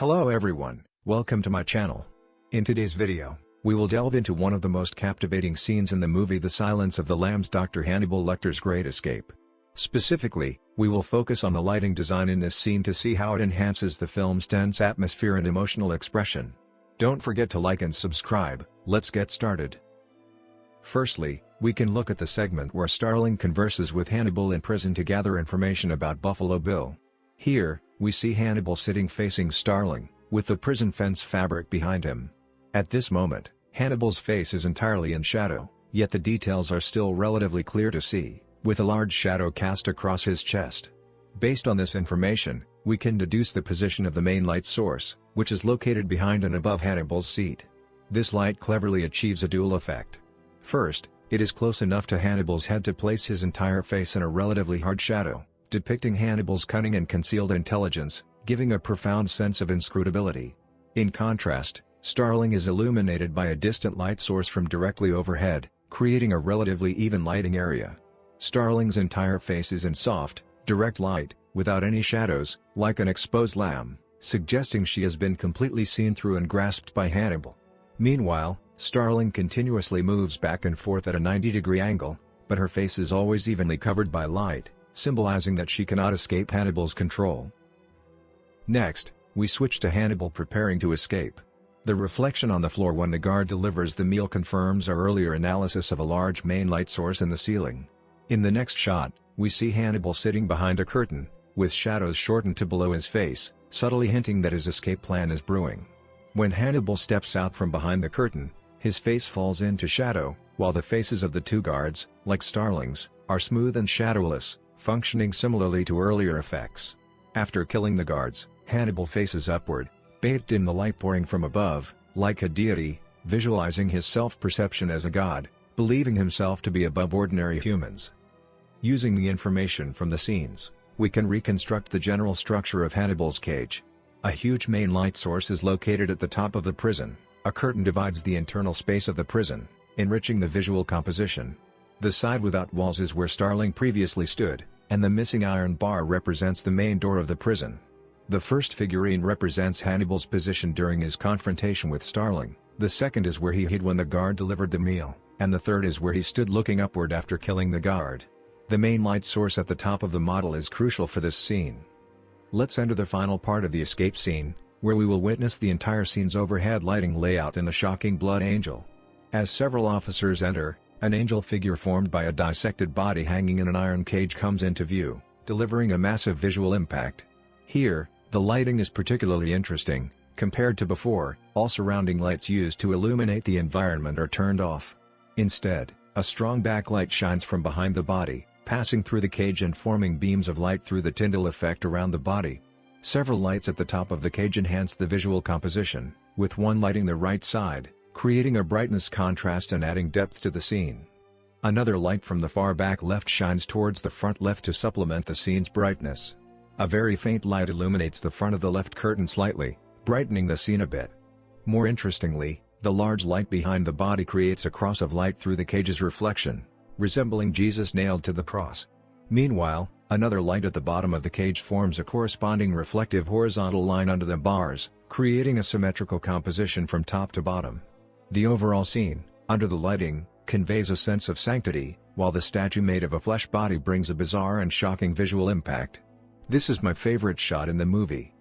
Hello everyone, welcome to my channel. In today's video, we will delve into one of the most captivating scenes in the movie The Silence of the Lambs, Dr. Hannibal Lecter's Great Escape. Specifically, we will focus on the lighting design in this scene to see how it enhances the film's tense atmosphere and emotional expression. Don't forget to like and subscribe. Let's get started. Firstly, we can look at the segment where Starling converses with Hannibal in prison to gather information about Buffalo Bill. Here, we see Hannibal sitting facing Starling, with the prison fence fabric behind him. At this moment, Hannibal's face is entirely in shadow, yet the details are still relatively clear to see, with a large shadow cast across his chest. Based on this information, we can deduce the position of the main light source, which is located behind and above Hannibal's seat. This light cleverly achieves a dual effect. First, it is close enough to Hannibal's head to place his entire face in a relatively hard shadow, depicting Hannibal's cunning and concealed intelligence, giving a profound sense of inscrutability. In contrast, Starling is illuminated by a distant light source from directly overhead, creating a relatively even lighting area. Starling's entire face is in soft, direct light, without any shadows, like an exposed lamb, suggesting she has been completely seen through and grasped by Hannibal. Meanwhile, Starling continuously moves back and forth at a 90-degree angle, but her face is always evenly covered by light, symbolizing that she cannot escape Hannibal's control. Next, we switch to Hannibal preparing to escape. The reflection on the floor when the guard delivers the meal confirms our earlier analysis of a large main light source in the ceiling. In the next shot, we see Hannibal sitting behind a curtain, with shadows shortened to below his face, subtly hinting that his escape plan is brewing. When Hannibal steps out from behind the curtain, his face falls into shadow, while the faces of the two guards, like Starling's, are smooth and shadowless, functioning similarly to earlier effects. After killing the guards, Hannibal faces upward, bathed in the light pouring from above, like a deity, visualizing his self-perception as a god, believing himself to be above ordinary humans. Using the information from the scenes, we can reconstruct the general structure of Hannibal's cage. A huge main light source is located at the top of the prison. A curtain divides the internal space of the prison, enriching the visual composition. The side without walls is where Starling previously stood, and the missing iron bar represents the main door of the prison. The first figurine represents Hannibal's position during his confrontation with Starling, the second is where he hid when the guard delivered the meal, and the third is where he stood looking upward after killing the guard. The main light source at the top of the model is crucial for this scene. Let's enter the final part of the escape scene, where we will witness the entire scene's overhead lighting layout and the shocking blood angel. As several officers enter, an angel figure formed by a dissected body hanging in an iron cage comes into view, delivering a massive visual impact. Here, the lighting is particularly interesting. Compared to before, all surrounding lights used to illuminate the environment are turned off. Instead, a strong backlight shines from behind the body, passing through the cage and forming beams of light through the Tyndall effect around the body. Several lights at the top of the cage enhance the visual composition, with one lighting the right side, creating a brightness contrast and adding depth to the scene. Another light from the far back left shines towards the front left to supplement the scene's brightness. A very faint light illuminates the front of the left curtain slightly, brightening the scene a bit. More interestingly, the large light behind the body creates a cross of light through the cage's reflection, resembling Jesus nailed to the cross. Meanwhile, another light at the bottom of the cage forms a corresponding reflective horizontal line under the bars, creating a symmetrical composition from top to bottom. The overall scene, under the lighting, conveys a sense of sanctity, while the statue made of a flesh body brings a bizarre and shocking visual impact. This is my favorite shot in the movie.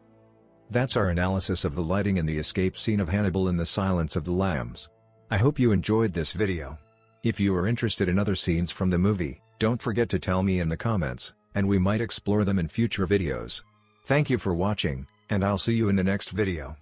That's our analysis of the lighting in the escape scene of Hannibal in The Silence of the Lambs. I hope you enjoyed this video. If you are interested in other scenes from the movie, don't forget to tell me in the comments, and we might explore them in future videos. Thank you for watching, and I'll see you in the next video.